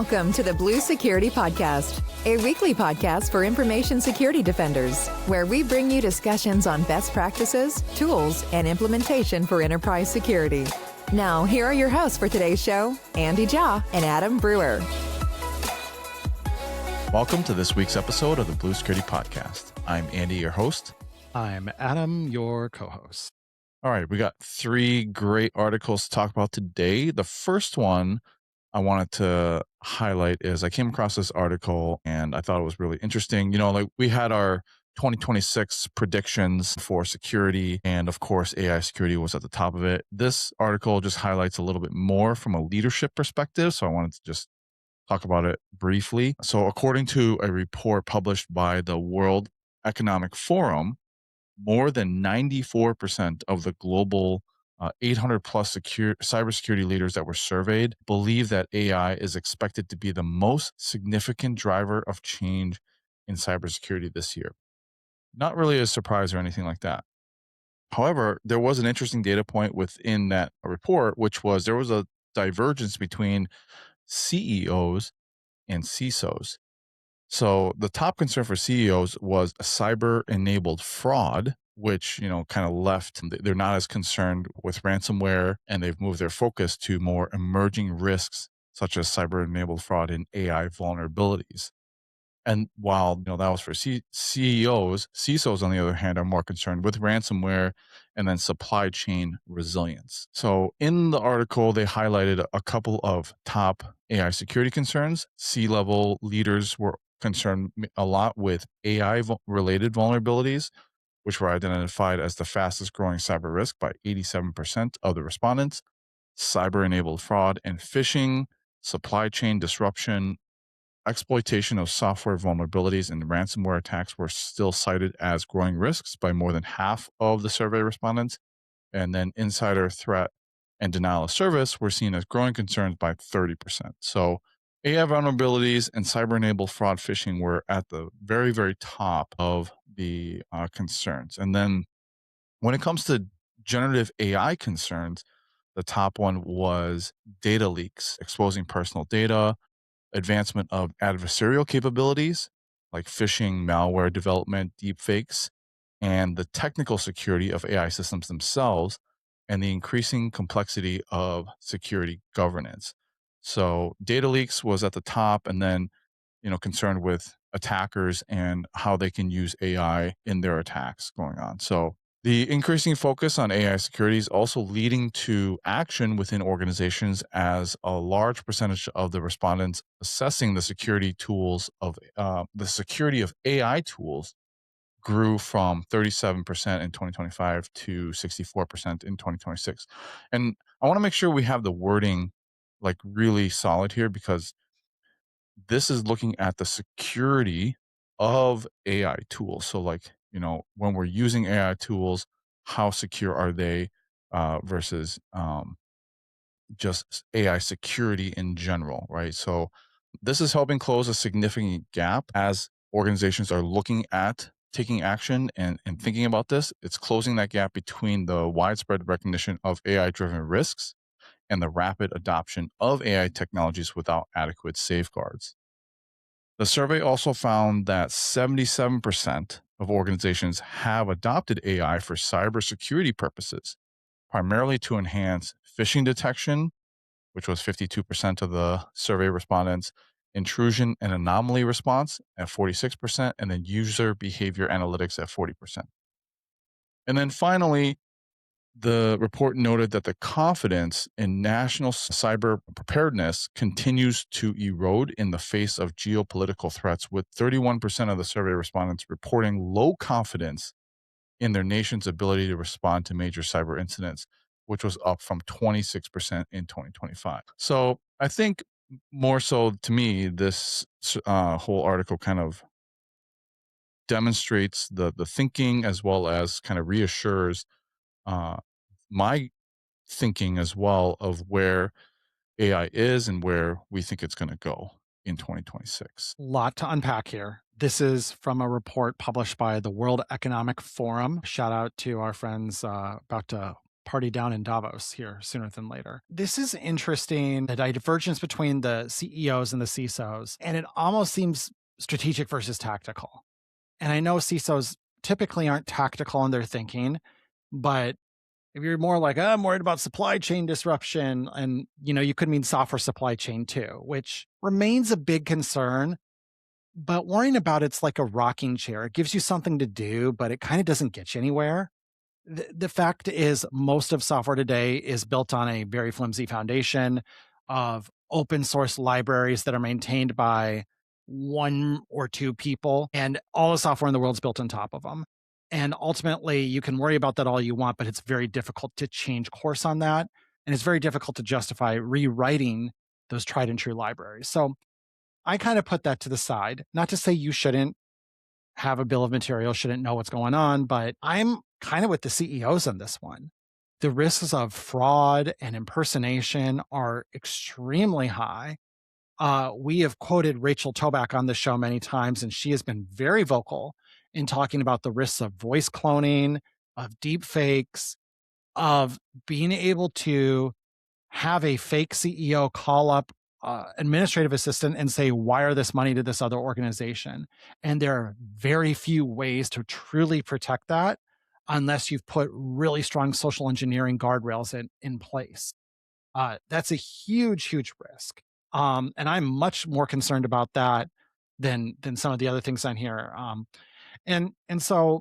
Welcome to the Blue Security Podcast, a weekly podcast for information security defenders, where we bring you discussions on best practices, tools, and implementation for enterprise security. Now, here are your hosts for today's show, Andy Jha and Adam Brewer. Welcome to this week's episode of the Blue Security Podcast. I'm Andy, your host. I'm Adam, your co-host. All right, we got three great articles to talk about today. The first one I wanted to highlight is I came across this article and I thought it was really interesting. We had our 2026 predictions for security, and of course, AI security was at the top of it. This article just highlights a little bit more from a leadership perspective, so I wanted to just talk about it briefly. So according to a report published by the World Economic Forum, more than 94% of the global 800 plus cybersecurity leaders that were surveyed believe that AI is expected to be the most significant driver of change in cybersecurity this year. Not really a surprise or anything like that. However, there was an interesting data point within that report, which was there was a divergence between CEOs and CISOs. So the top concern for CEOs was cyber-enabled fraud, which, kind of left, they're not as concerned with ransomware, and they've moved their focus to more emerging risks such as cyber-enabled fraud and AI vulnerabilities. And while, that was for CEOs, CISOs, on the other hand, are more concerned with ransomware and then supply chain resilience. So in the article, they highlighted a couple of top AI security concerns. C-level leaders were concerned a lot with AI-related vulnerabilities, which were identified as the fastest growing cyber risk by 87% of the respondents. Cyber-enabled fraud and phishing, supply chain disruption, exploitation of software vulnerabilities, and ransomware attacks were still cited as growing risks by more than half of the survey respondents. And then insider threat and denial of service were seen as growing concerns by 30%. So AI vulnerabilities and cyber-enabled fraud phishing were at the very, very top of the concerns. And then when it comes to generative AI concerns, the top one was data leaks, exposing personal data, advancement of adversarial capabilities like phishing, malware development, deepfakes, and the technical security of AI systems themselves, and the increasing complexity of security governance. So data leaks was at the top, and then, concerned with attackers and how they can use AI in their attacks going on. So the increasing focus on AI security is also leading to action within organizations, as a large percentage of the respondents assessing the security of AI tools grew from 37% in 2025 to 64% in 2026. And I want to make sure we have the wording really solid here, because this is looking at the security of AI tools. So when we're using AI tools, how secure are they versus just AI security in general, right? So this is helping close a significant gap as organizations are looking at taking action and thinking about this. It's closing that gap between the widespread recognition of AI-driven risks and the rapid adoption of AI technologies without adequate safeguards. The survey also found that 77% of organizations have adopted AI for cybersecurity purposes, primarily to enhance phishing detection, which was 52% of the survey respondents, intrusion and anomaly response at 46%, and then user behavior analytics at 40%. And then finally, the report noted that the confidence in national cyber preparedness continues to erode in the face of geopolitical threats, with 31% of the survey respondents reporting low confidence in their nation's ability to respond to major cyber incidents, which was up from 26% in 2025. So I think more so to me, this whole article kind of demonstrates the thinking, as well as kind of reassures my thinking as well of where AI is and where we think it's going to go in 2026. A lot to unpack here. This is from a report published by the World Economic Forum. Shout out to our friends about to party down in Davos here sooner than later. This is interesting, the divergence between the CEOs and the CISOs, and it almost seems strategic versus tactical. And I know CISOs typically aren't tactical in their thinking, but if you're more like, I'm worried about supply chain disruption, and you could mean software supply chain too, which remains a big concern. But worrying about it's like a rocking chair. It gives you something to do, but it kind of doesn't get you anywhere. The fact is, most of software today is built on a very flimsy foundation of open source libraries that are maintained by one or two people, and all the software in the world is built on top of them. And ultimately, you can worry about that all you want, but it's very difficult to change course on that. And it's very difficult to justify rewriting those tried and true libraries. So I kind of put that to the side. Not to say you shouldn't have a bill of materials, shouldn't know what's going on, but I'm kind of with the CEOs on this one. The risks of fraud and impersonation are extremely high. We have quoted Rachel Toback on the show many times, and she has been very vocal in talking about the risks of voice cloning, of deep fakes, of being able to have a fake CEO call up administrative assistant and say, wire this money to this other organization. And there are very few ways to truly protect that unless you've put really strong social engineering guardrails in place. That's a huge, huge risk. And I'm much more concerned about that than some of the other things on here. And so,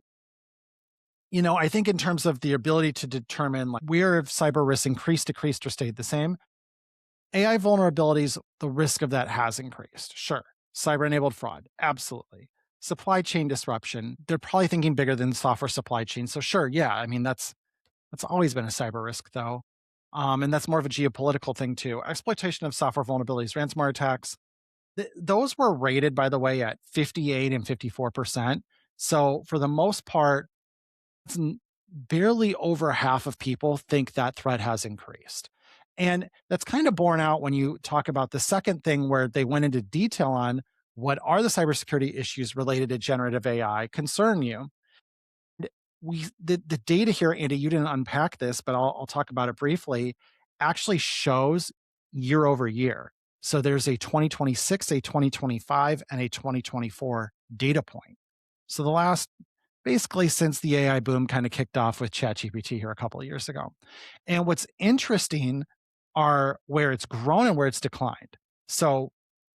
I think in terms of the ability to determine like where cyber risks increased, decreased, or stayed the same, AI vulnerabilities, the risk of that has increased. Sure. Cyber-enabled fraud, absolutely. Supply chain disruption, they're probably thinking bigger than software supply chain. So sure, yeah, I mean, that's always been a cyber risk though. And that's more of a geopolitical thing too. Exploitation of software vulnerabilities, ransomware attacks, those were rated, by the way, at 58 and 54%. So for the most part, it's barely over half of people think that threat has increased. And that's kind of borne out when you talk about the second thing where they went into detail on what are the cybersecurity issues related to generative AI concern you. The data here, Andy, you didn't unpack this, but I'll talk about it briefly, actually shows year over year. So there's a 2026, a 2025, and a 2024 data point. So the last basically since the AI boom kind of kicked off with ChatGPT here a couple of years ago. And what's interesting are where it's grown and where it's declined. So,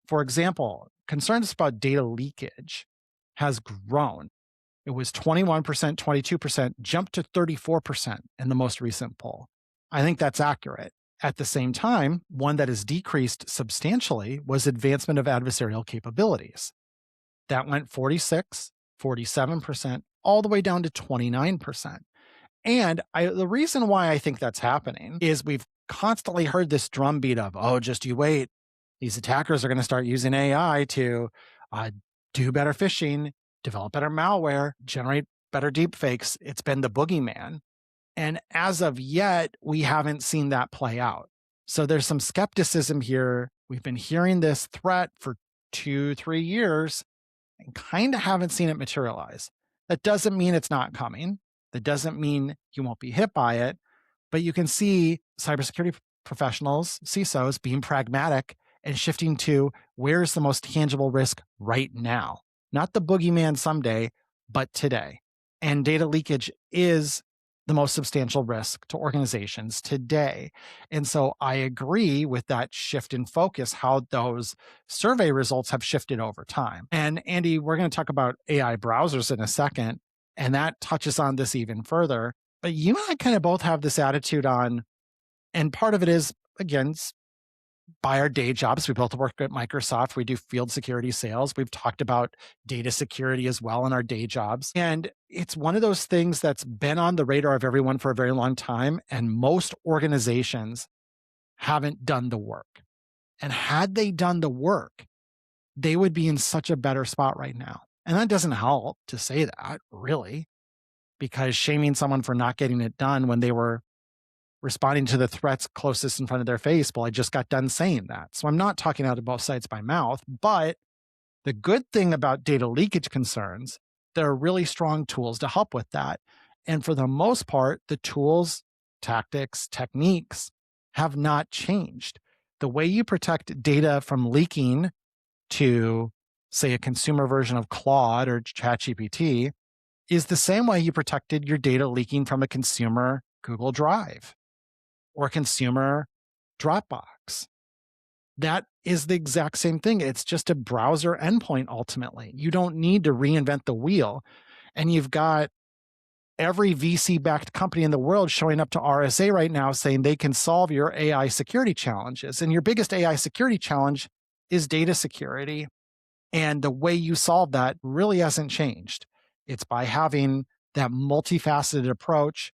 for example, concerns about data leakage has grown. It was 21%, 22%, jumped to 34% in the most recent poll. I think that's accurate. At the same time, one that has decreased substantially was advancement of adversarial capabilities. That went 46, 47%, all the way down to 29%. And the reason why I think that's happening is we've constantly heard this drumbeat of, oh, just you wait. These attackers are going to start using AI to do better phishing, develop better malware, generate better deepfakes. It's been the boogeyman. And as of yet, we haven't seen that play out. So there's some skepticism here. We've been hearing this threat for 2-3 years and kind of haven't seen it materialize. That doesn't mean it's not coming. That doesn't mean you won't be hit by it. But you can see cybersecurity professionals, CISOs, being pragmatic and shifting to where's the most tangible risk right now? Not the boogeyman someday, but today. And data leakage is the most substantial risk to organizations today. And so I agree with that shift in focus, how those survey results have shifted over time. And Andy, we're going to talk about AI browsers in a second, and that touches on this even further. But you and I kind of both have this attitude on, and part of it is, again, by our day jobs. We both work at Microsoft. We do field security sales. We've talked about data security as well in our day jobs. And it's one of those things that's been on the radar of everyone for a very long time. And most organizations haven't done the work. And had they done the work, they would be in such a better spot right now. And that doesn't help to say that, really, because shaming someone for not getting it done when they were responding to the threats closest in front of their face. Well, I just got done saying that. So I'm not talking out of both sides of my mouth, but the good thing about data leakage concerns, there are really strong tools to help with that. And for the most part, the tools tactics, techniques have not changed. The way you protect data from leaking to, say, a consumer version of Claude or ChatGPT is the same way you protected your data leaking from a consumer Google Drive or a consumer Dropbox. That is the exact same thing. It's just a browser endpoint ultimately. You don't need to reinvent the wheel. And you've got every VC backed company in the world showing up to RSA right now saying they can solve your AI security challenges. And your biggest AI security challenge is data security. And the way you solve that really hasn't changed. It's by having that multifaceted approach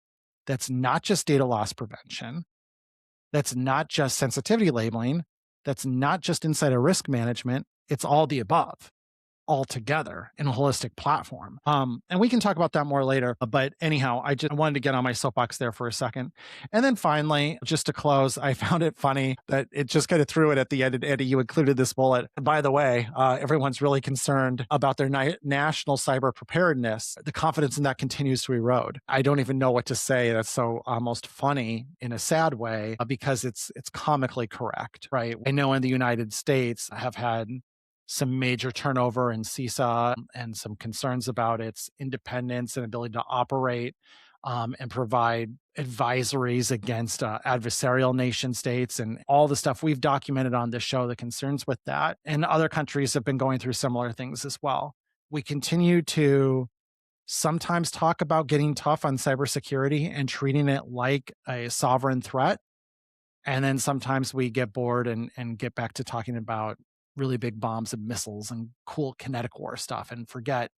that's not just data loss prevention, that's not just sensitivity labeling, that's not just insider risk management. It's all the above all together in a holistic platform. And we can talk about that more later. But anyhow, I just wanted to get on my soapbox there for a second. And then finally, just to close, I found it funny that it just kind of threw it at the end. Eddie, you included this bullet. By the way, everyone's really concerned about their national cyber preparedness. The confidence in that continues to erode. I don't even know what to say. That's so almost funny in a sad way because it's comically correct, right? I know in the United States have had some major turnover in CISA and some concerns about its independence and ability to operate and provide advisories against adversarial nation states and all the stuff we've documented on this show, the concerns with that. And other countries have been going through similar things as well. We continue to sometimes talk about getting tough on cybersecurity and treating it like a sovereign threat. And then sometimes we get bored and get back to talking about really big bombs and missiles and cool kinetic war stuff and forget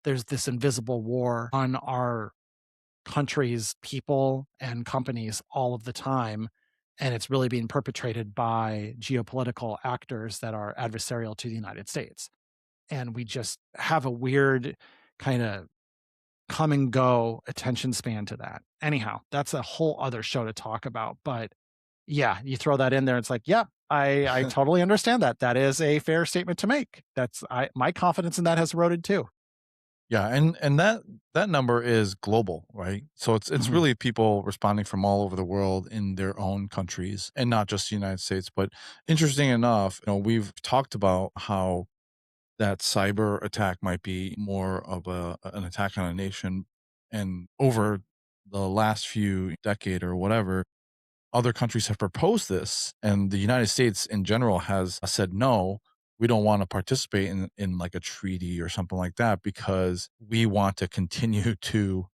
there's this invisible war on our country's people and companies all of the time. And it's really being perpetrated by geopolitical actors that are adversarial to the United States. And we just have a weird kind of come and go attention span to that. Anyhow, that's a whole other show to talk about. But yeah, you throw that in there, it's like, yeah, I totally understand that. That is a fair statement to make. My confidence in that has eroded too. Yeah, and that number is global, right? So it's really people responding from all over the world in their own countries and not just the United States. But interesting enough, we've talked about how that cyber attack might be more of an attack on a nation, and over the last few decade or whatever, other countries have proposed this, and the United States in general has said no. We don't want to participate in like a treaty or something like that because we want to continue to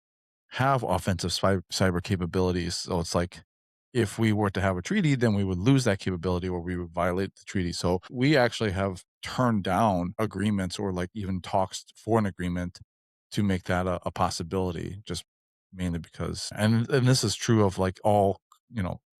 have offensive cyber capabilities. So it's like if we were to have a treaty, then we would lose that capability or we would violate the treaty. So we actually have turned down agreements or like even talks for an agreement to make that a possibility, just mainly because, and this is true of like all,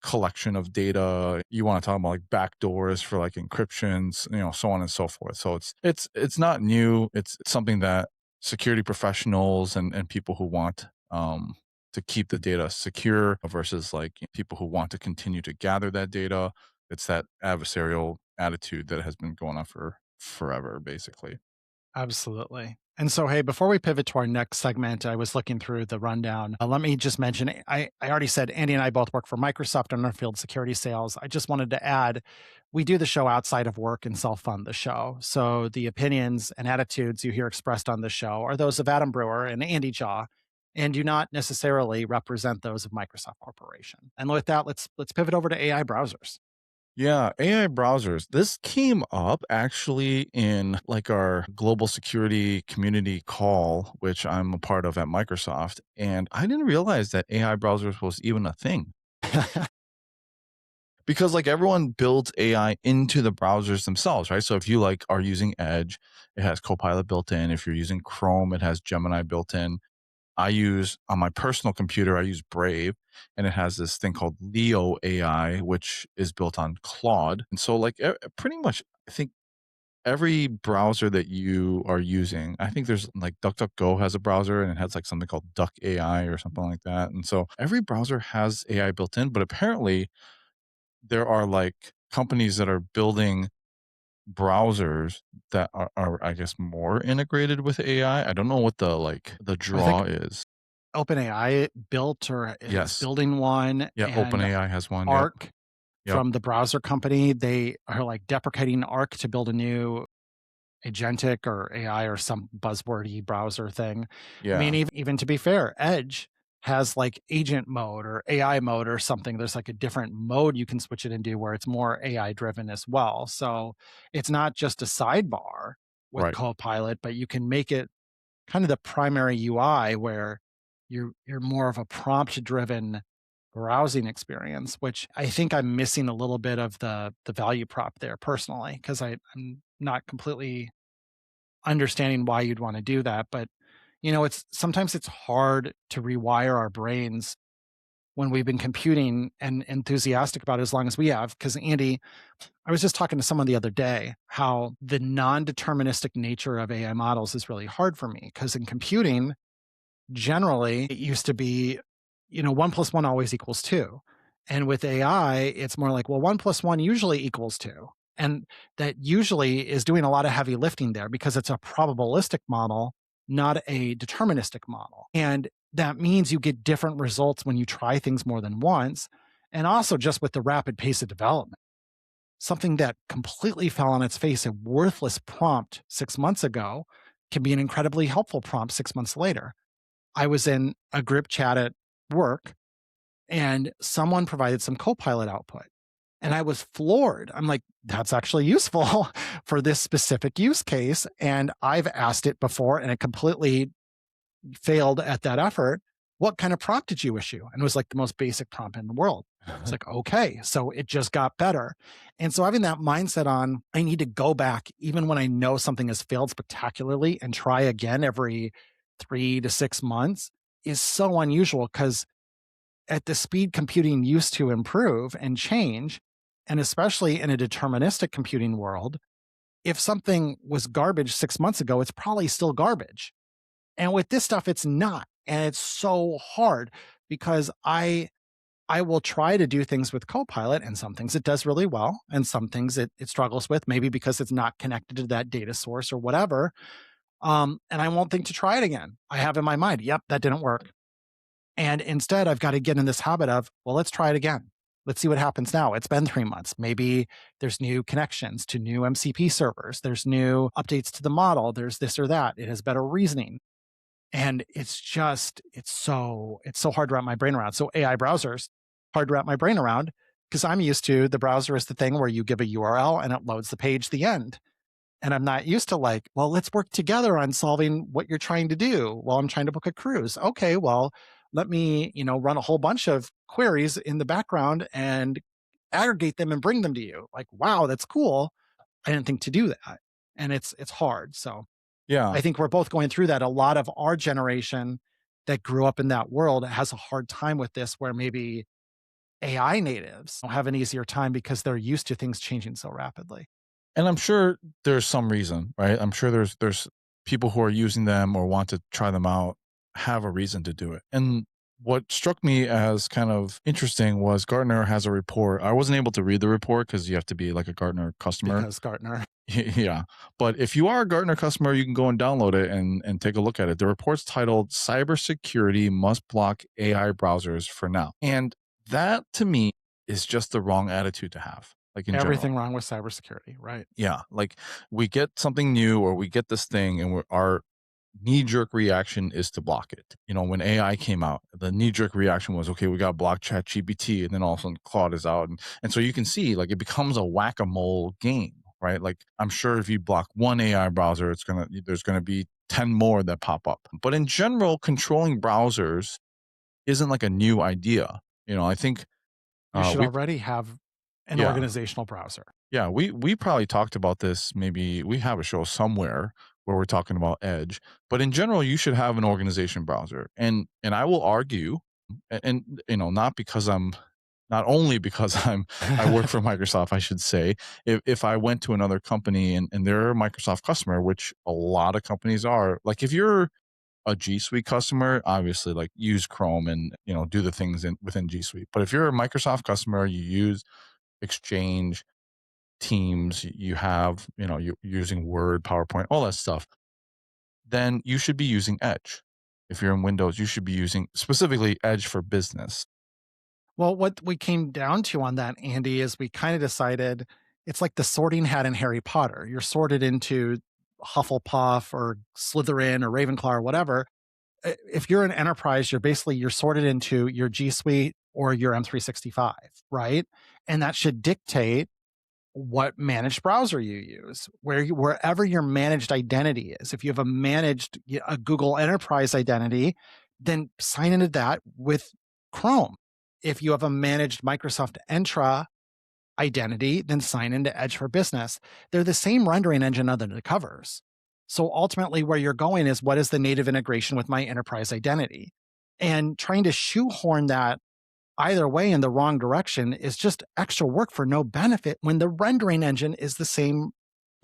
collection of data. You want to talk about like backdoors for like encryptions, so on and so forth. So it's not new. It's something that security professionals and people who want to keep the data secure versus like people who want to continue to gather that data. It's that adversarial attitude that has been going on for forever, basically. Absolutely. And so, hey, before we pivot to our next segment, I was looking through the rundown. Let me just mention, I already said Andy and I both work for Microsoft on our field security sales. I just wanted to add, we do the show outside of work and self-fund the show. So the opinions and attitudes you hear expressed on the show are those of Adam Brewer and Andy Jaw, and do not necessarily represent those of Microsoft Corporation. And with that, let's pivot over to AI browsers. Yeah, AI browsers. This came up actually in like our global security community call, which I'm a part of at Microsoft. And I didn't realize that AI browsers was even a thing because like everyone builds AI into the browsers themselves, right? So if you like are using Edge, it has Copilot built in. If you're using Chrome, it has Gemini built in. I use on my personal computer, I use Brave, and it has this thing called Leo AI, which is built on Claude. And so, like, pretty much, I think every browser that you are using, I think there's like DuckDuckGo has a browser and it has like something called Duck AI or something like that. And so every browser has AI built in, but apparently there are like companies that are building browsers that are I guess more integrated with AI. I don't know what the I think draw is. OpenAI built or is Yes. building one, Yeah, and OpenAI has one. Yep. Arc Yep. from the browser company, they are like deprecating Arc to build a new agentic or AI or some buzzwordy browser thing. I mean, Yeah. even to be fair, Edge has like agent mode or AI mode or something. There's like a different mode you can switch it into where it's more AI driven as well. So it's not just a sidebar with Right. Copilot, but you can make it kind of the primary UI where you're more of a prompt driven browsing experience, which I think I'm missing a little bit of the value prop there personally, because I'm not completely understanding why you'd want to do that. But it's sometimes it's hard to rewire our brains when we've been computing and enthusiastic about it as long as we have. Because Andy, I was just talking to someone the other day how the non-deterministic nature of AI models is really hard for me. Because in computing, generally it used to be, 1 + 1 always equals 2. And with AI, it's more like, well, 1 + 1 usually equals 2. And that usually is doing a lot of heavy lifting there because it's a probabilistic model, not a deterministic model. And that means you get different results when you try things more than once. And also just with the rapid pace of development, something that completely fell on its face, a worthless prompt 6 months ago, can be an incredibly helpful prompt 6 months later. I was in a group chat at work and someone provided some Copilot output. And I was floored. I'm like, that's actually useful for this specific use case. And I've asked it before and it completely failed at that effort. What kind of prompt did you issue? And it was like the most basic prompt in the world. It's like, okay, so it just got better. And so having that mindset on, I need to go back even when I know something has failed spectacularly and try again every 3 to 6 months is so unusual because at the speed computing used to improve and change, and especially in a deterministic computing world, if something was garbage 6 months ago, it's probably still garbage. And with this stuff, it's not. And it's so hard because I will try to do things with Copilot, and some things it does really well, and some things it struggles with, maybe because it's not connected to that data source or whatever. And I won't think to try it again. I have in my mind, yep, that didn't work. And instead, I've got to get in this habit of, well, let's try it again. Let's see what happens now. It's been 3 months. Maybe there's new connections to new MCP servers. There's new updates to the model. There's this or that. It has better reasoning. And it's so hard to wrap my brain around. So AI browsers, hard to wrap my brain around because I'm used to the browser is the thing where you give a URL and it loads the page to the end. And I'm not used to like, well, let's work together on solving what you're trying to do while I'm trying to book a cruise. Okay, well, let me, run a whole bunch of queries in the background and aggregate them and bring them to you. Like, wow, that's cool. I didn't think to do that. And it's hard. So Yeah. I think we're both going through that. A lot of our generation that grew up in that world has a hard time with this, where maybe AI natives have an easier time because they're used to things changing so rapidly. And I'm sure there's some reason, right? I'm sure there's people who are using them or want to try them out have a reason to do it. And what struck me as kind of interesting was Gartner has a report. I wasn't able to read the report because you have to be like a Gartner customer. Because Gartner. Yeah. But if you are a Gartner customer, you can go and download it and take a look at it. The report's titled Cybersecurity Must Block AI Browsers for Now. And that to me is just the wrong attitude to have, like in general. Everything wrong with cybersecurity, right? Yeah. Like we get something new or we get this thing and our knee jerk reaction is to block it. When AI came out, the knee jerk reaction was, okay, we got to block Chat GPT. And then all of a sudden Claude is out. And so you can see like it becomes a whack a mole game, right? Like I'm sure if you block one AI browser, there's going to be 10 more that pop up. But in general, controlling browsers isn't like a new idea. I think You should we, already have an yeah. organizational browser. Yeah, we probably talked about this. Maybe we have a show somewhere where we're talking about Edge, but in general, you should have an organization browser. And I will argue, not because not only because I work for Microsoft, I should say, if I went to another company and they're a Microsoft customer, which a lot of companies are, like if you're a G Suite customer, obviously like use Chrome and do the things within G Suite. But if you're a Microsoft customer, you use Exchange, Teams, you have, you're using Word, PowerPoint, all that stuff, then you should be using Edge. If you're in Windows, you should be using specifically Edge for Business. Well, what we came down to on that, Andy, is we kind of decided it's like the sorting hat in Harry Potter. You're sorted into Hufflepuff or Slytherin or Ravenclaw or whatever. If you're an enterprise, you're sorted into your G Suite or your M365, right? And that should dictate what managed browser you use, wherever your managed identity is. If you have a Google Enterprise identity, then sign into that with Chrome. If you have a managed Microsoft Entra identity, then sign into Edge for Business. They're the same rendering engine under the covers. So ultimately, where you're going is, what is the native integration with my enterprise identity? And trying to shoehorn that either way in the wrong direction is just extra work for no benefit when the rendering engine is the same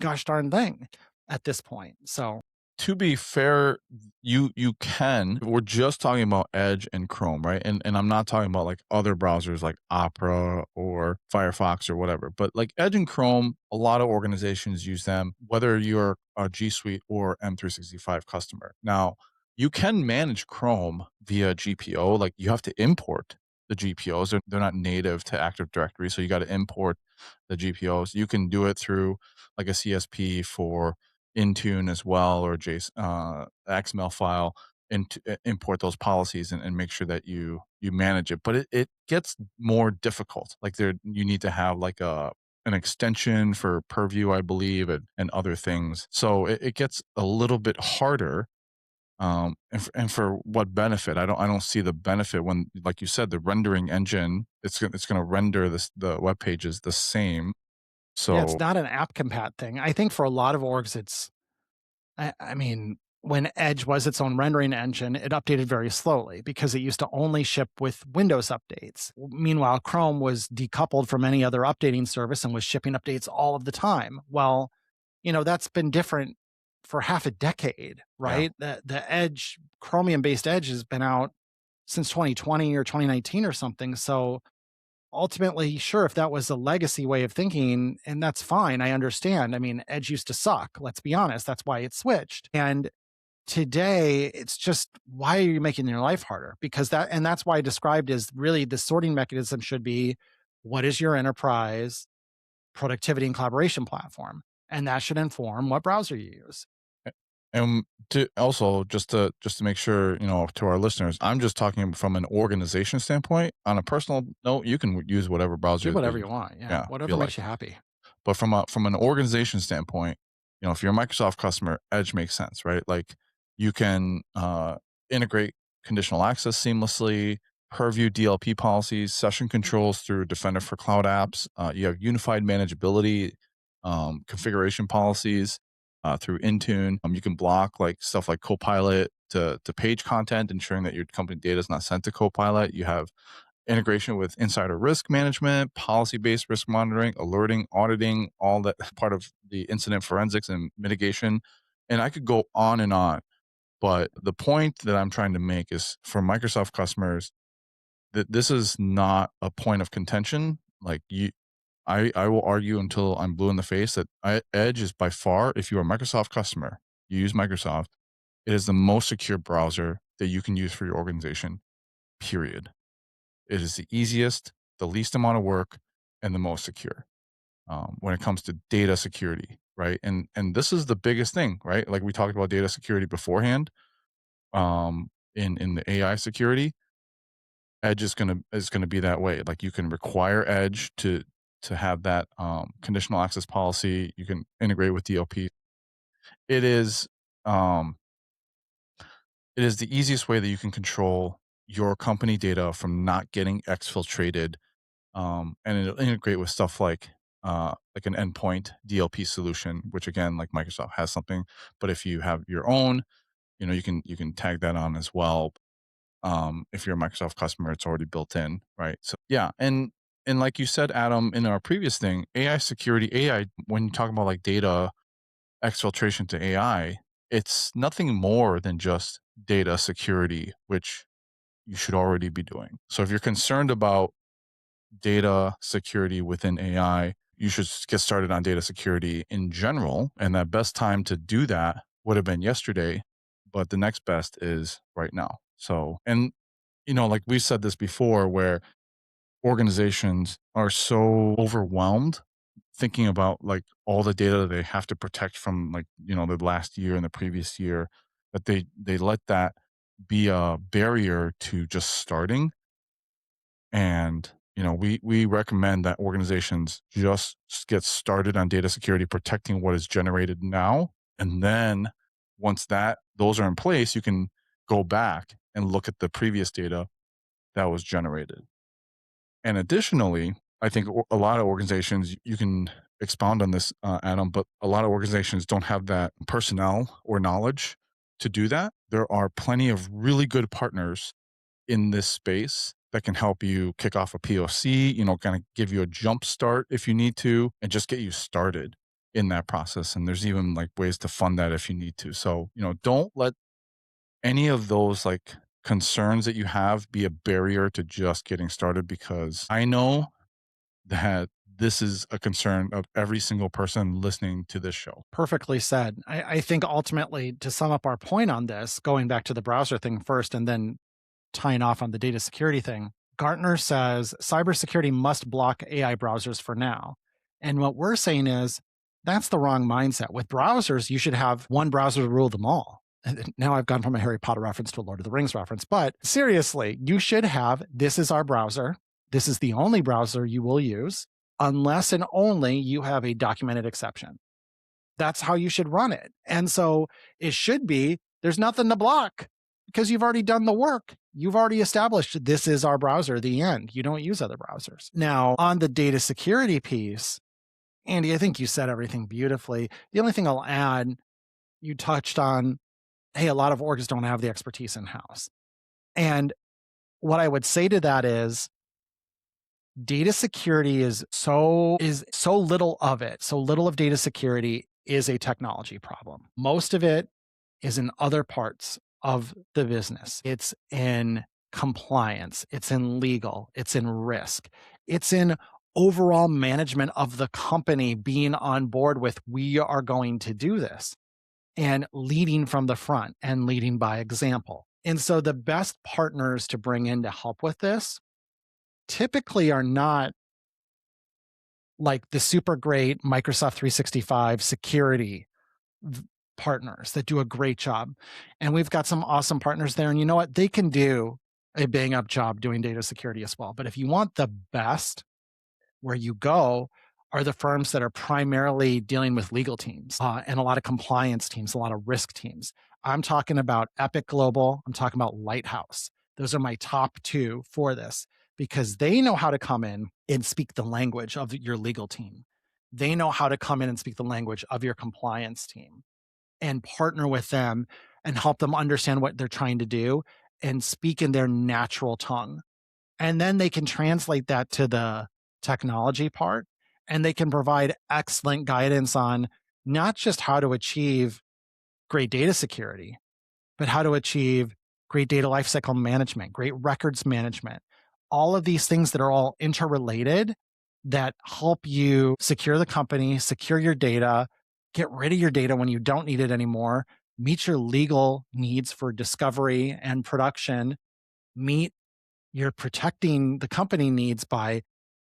gosh darn thing at this point. So To be fair, you can. We're just talking about Edge and Chrome, right? And I'm not talking about like other browsers like Opera or Firefox or whatever. But like Edge and Chrome, a lot of organizations use them, whether you're a G Suite or M365 customer. Now, you can manage Chrome via GPO. Like you have to import the GPOs. They're not native to Active Directory, so you got to import the GPOs. You can do it through like a CSP for Intune as well, or JSON, XML file, and import those policies and make sure that you manage it. But it gets more difficult. Like you need to have like an extension for Purview, I believe, and other things. So it gets a little bit harder. And for what benefit? I don't see the benefit when, like you said, the rendering engine, it's going to render the web pages the same. yeah, it's So not an app compat thing. I think for a lot of orgs, I mean, when Edge was its own rendering engine, it updated very slowly because it used to only ship with Windows updates. Meanwhile, Chrome was decoupled from any other updating service and was shipping updates all of the time. Well, that's been different for half a decade, yeah. right? The Edge, Chromium based Edge has been out since 2020 or 2019 or something. So ultimately, sure, if that was a legacy way of thinking, and that's fine, I understand. I mean, Edge used to suck. Let's be honest. That's why it switched. And today, it's just, why are you making your life harder? And that's why I described as really the sorting mechanism should be, what is your enterprise productivity and collaboration platform? And that should inform what browser you use. And to also just to make sure, to our listeners, I'm just talking from an organization standpoint. On a personal note, you can use whatever Do browser that whatever you, you want. Yeah. yeah, Whatever feel like. makes you happy. But from an organization standpoint, if you're a Microsoft customer, Edge makes sense, right? Like you can integrate conditional access seamlessly, Purview DLP policies, session controls through Defender for Cloud Apps. You have unified manageability, configuration policies through Intune. You can block like stuff like Copilot to page content, ensuring that your company data is not sent to Copilot. You have integration with insider risk management, policy-based risk monitoring, alerting, auditing, all that part of the incident forensics and mitigation. And I could go on and on. But the point that I'm trying to make is, for Microsoft customers, that this is not a point of contention. Like I will argue until I'm blue in the face that Edge is by far, if you're a Microsoft customer, you use Microsoft, it is the most secure browser that you can use for your organization, period. It is the easiest, the least amount of work, and the most secure when it comes to data security, right? And this is the biggest thing, right? Like we talked about data security beforehand. In the AI security, Edge is gonna be that way. Like you can require Edge to have that conditional access policy. You can integrate with DLP. It is um, it is the easiest way that you can control your company data from not getting exfiltrated. And it'll integrate with stuff like an endpoint DLP solution, which again, like Microsoft has something, but if you have your own, you can tag that on as well. If you're a Microsoft customer, it's already built in, right? So yeah, and like you said, Adam, in our previous thing, AI security, AI, when you talk about like data exfiltration to AI, it's nothing more than just data security, which you should already be doing. So if you're concerned about data security within AI, you should get started on data security in general. And that best time to do that would have been yesterday. but the next best is right now. So, and like we said this before, where organizations are so overwhelmed thinking about like all the data that they have to protect from like, the last year and the previous year, that they let that be a barrier to just starting. And, we recommend that organizations just get started on data security, protecting what is generated now. And then once those are in place, you can go back and look at the previous data that was generated. And additionally, I think a lot of organizations, you can expound on this, Adam, but a lot of organizations don't have that personnel or knowledge to do that. There are plenty of really good partners in this space that can help you kick off a POC, kind of give you a jump start if you need to, and just get you started in that process. And there's even like ways to fund that if you need to. So, don't let any of those like concerns that you have be a barrier to just getting started, because I know that this is a concern of every single person listening to this show. Perfectly said. I think ultimately, to sum up our point on this, going back to the browser thing first and then tying off on the data security thing, Gartner says cybersecurity must block AI browsers for now. And what we're saying is that's the wrong mindset. With browsers, you should have one browser to rule them all. Now I've gone from a Harry Potter reference to a Lord of the Rings reference, but seriously, you should have, this is our browser. This is the only browser you will use unless and only you have a documented exception. That's how you should run it. And so it should be, there's nothing to block because you've already done the work. You've already established this is our browser, the end. You don't use other browsers. Now, on the data security piece, Andy, I think you said everything beautifully. The only thing I'll add, you touched on, hey, a lot of orgs don't have the expertise in-house. And what I would say to that is, data security is so little of it. So little of data security is a technology problem. Most of it is in other parts of the business. It's in compliance, it's in legal, it's in risk, it's in overall management of the company being on board with, we are going to do this, and leading from the front and leading by example. And so the best partners to bring in to help with this typically are not like the super great Microsoft 365 security partners that do a great job. And we've got some awesome partners there. And you know what? They can do a bang up job doing data security as well. But if you want the best, where you go are the firms that are primarily dealing with legal teams and a lot of compliance teams, a lot of risk teams. I'm talking about Epic Global. I'm talking about Lighthouse. Those are my top two for this because they know how to come in and speak the language of your legal team. They know how to come in and speak the language of your compliance team and partner with them and help them understand what they're trying to do and speak in their natural tongue. And then they can translate that to the technology part, and they can provide excellent guidance on not just how to achieve great data security, but how to achieve great data lifecycle management, great records management, all of these things that are all interrelated that help you secure the company, secure your data, get rid of your data when you don't need it anymore, meet your legal needs for discovery and production, meet your protecting the company needs by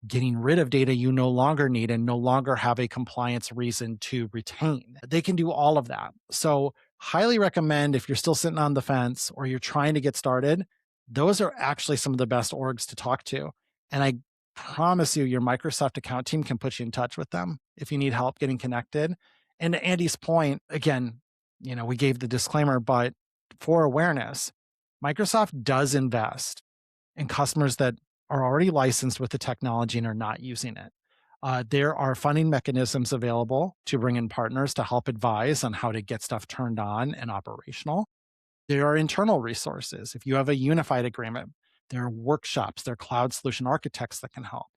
getting rid of data you no longer need and no longer have a compliance reason to retain. They can do all of that. So highly recommend if you're still sitting on the fence or you're trying to get started, those are actually some of the best orgs to talk to. And I promise you, your Microsoft account team can put you in touch with them if you need help getting connected. And to Andy's point, again, we gave the disclaimer, but for awareness, Microsoft does invest in customers that are already licensed with the technology and are not using it. There are funding mechanisms available to bring in partners to help advise on how to get stuff turned on and operational. There are internal resources. If you have a unified agreement, there are workshops, there are cloud solution architects that can help.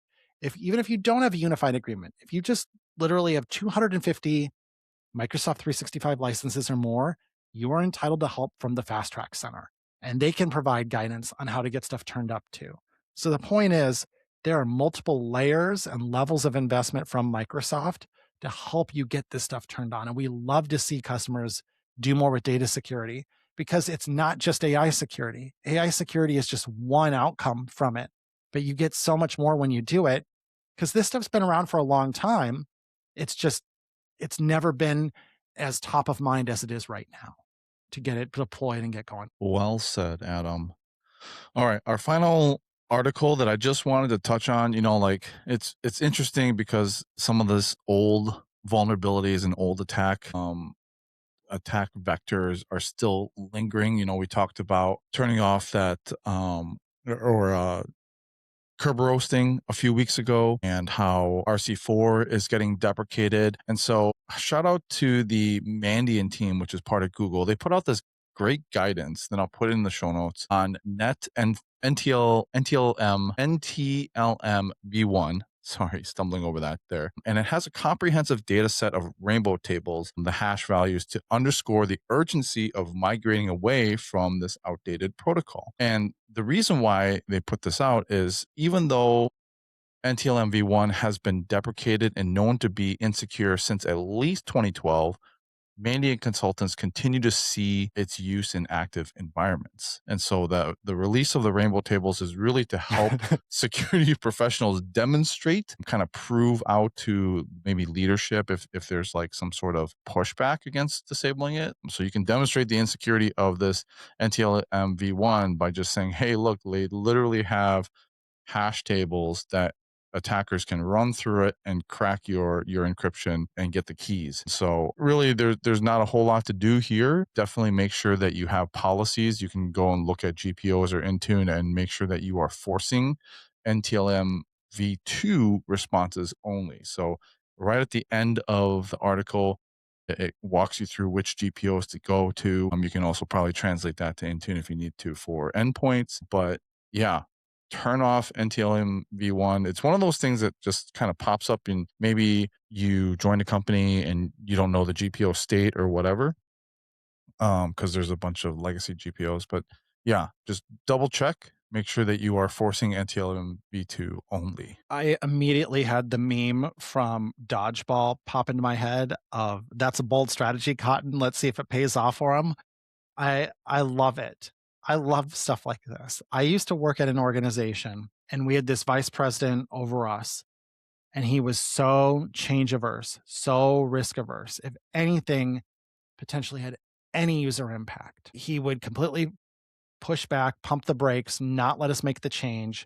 Even if you don't have a unified agreement, if you just literally have 250 Microsoft 365 licenses or more, you are entitled to help from the Fast Track Center. And they can provide guidance on how to get stuff turned up too. So the point is, there are multiple layers and levels of investment from Microsoft to help you get this stuff turned on. And we love to see customers do more with data security because it's not just AI security. AI security is just one outcome from it, but you get so much more when you do it because this stuff's been around for a long time. It's never been as top of mind as it is right now to get it deployed and get going. Well said, Adam. All right, our final article that I just wanted to touch on, like it's interesting because some of this old vulnerabilities and old attack vectors are still lingering. We talked about turning off that or curb roasting a few weeks ago and how RC4 is getting deprecated. And so shout out to the Mandiant team, which is part of Google. They put out this great guidance that I'll put in the show notes on net and NTLMv1. Sorry, stumbling over that there. And it has a comprehensive data set of rainbow tables, the hash values to underscore the urgency of migrating away from this outdated protocol. And the reason why they put this out is even though NTLMv1 has been deprecated and known to be insecure since at least 2012, Mandiant consultants continue to see its use in active environments. And so the release of the rainbow tables is really to help security professionals demonstrate, kind of prove out to maybe leadership if there's like some sort of pushback against disabling it. So you can demonstrate the insecurity of this NTLMv1 by just saying, hey, look, they literally have hash tables that attackers can run through it and crack your encryption and get the keys. So really there's not a whole lot to do here. Definitely make sure that you have policies. You can go and look at GPOs or Intune and make sure that you are forcing NTLM v2 responses only. So right at the end of the article, it walks you through which GPOs to go to. You can also probably translate that to Intune if you need to for endpoints. But yeah, turn off NTLM v1. It's one of those things that just kind of pops up in maybe you join a company and you don't know the GPO state or whatever, because there's a bunch of legacy GPOs. But yeah, just double check, make sure that you are forcing NTLM v2 only. I immediately had the meme from Dodgeball pop into my head of that's a bold strategy, Cotton. Let's see if it pays off for them. I love it. I love stuff like this. I used to work at an organization and we had this vice president over us, and he was so change averse, so risk averse. If anything potentially had any user impact, he would completely push back, pump the brakes, not let us make the change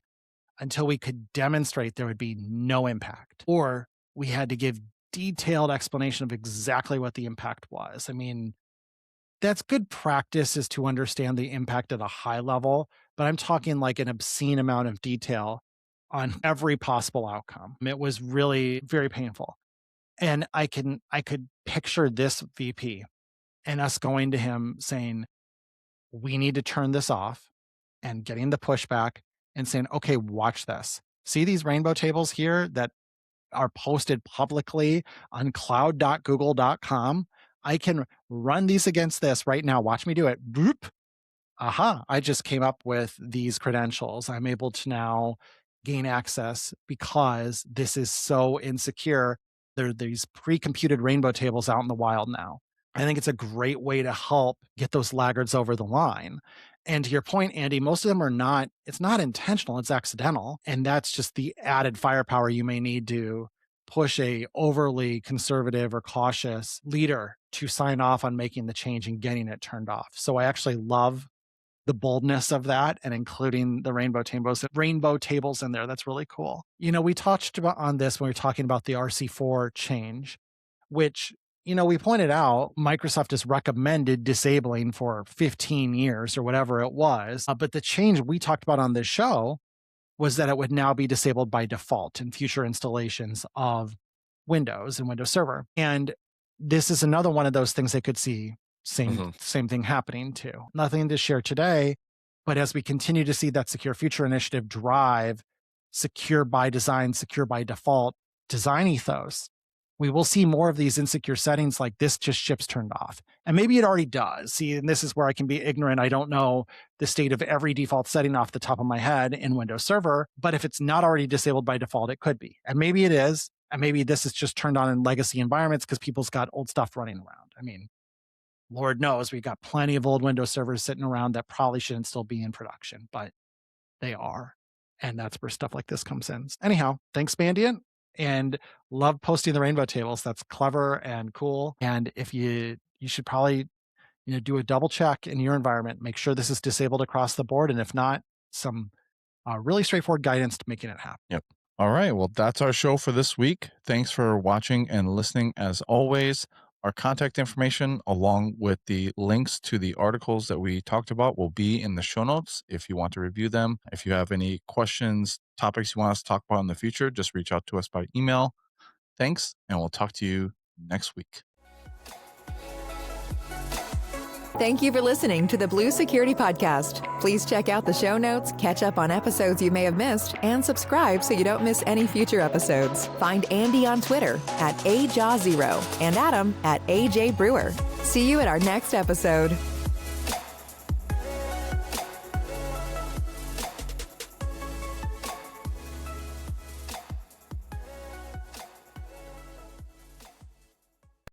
until we could demonstrate there would be no impact, or we had to give detailed explanation of exactly what the impact was. I mean, that's good practice, is to understand the impact at a high level, but I'm talking like an obscene amount of detail on every possible outcome. It was really very painful. And I could picture this VP and us going to him saying, we need to turn this off, and getting the pushback and saying, okay, watch this. See these rainbow tables here that are posted publicly on cloud.google.com? I can run these against this right now. Watch me do it. Boop. Aha. I just came up with these credentials. I'm able to now gain access because this is so insecure. There are these pre-computed rainbow tables out in the wild now. I think it's a great way to help get those laggards over the line. And to your point, Andy, most of them are not, it's not intentional, it's accidental. And that's just the added firepower you may need to push a overly conservative or cautious leader to sign off on making the change and getting it turned off. So I actually love the boldness of that and including the rainbow tables in there. That's really cool. We touched on this when we were talking about the RC4 change, which, we pointed out Microsoft has recommended disabling for 15 years or whatever it was. But the change we talked about on this show was that it would now be disabled by default in future installations of Windows and Windows Server. And this is another one of those things they could see same thing happening to. Nothing to share today, but as we continue to see that Secure Future Initiative drive secure by design, secure by default design ethos, we will see more of these insecure settings like this just ships turned off. And maybe it already does. See, and this is where I can be ignorant. I don't know the state of every default setting off the top of my head in Windows Server, but if it's not already disabled by default, it could be. And maybe it is. And maybe this is just turned on in legacy environments because people's got old stuff running around. I mean, Lord knows we've got plenty of old Windows servers sitting around that probably shouldn't still be in production, but they are. And that's where stuff like this comes in. Anyhow, thanks, Bandient. And love posting the rainbow tables. That's clever and cool. And if you should probably do a double check in your environment, make sure this is disabled across the board. And if not, some really straightforward guidance to making it happen. Yep. All right. Well, that's our show for this week. Thanks for watching and listening as always. Our contact information, along with the links to the articles that we talked about, will be in the show notes if you want to review them. If you have any questions, topics you want us to talk about in the future, just reach out to us by email. Thanks, and we'll talk to you next week. Thank you for listening to the Blue Security Podcast. Please check out the show notes, catch up on episodes you may have missed, and subscribe so you don't miss any future episodes. Find Andy on Twitter @AJaw0 and Adam @AJ Brewer. See you at our next episode.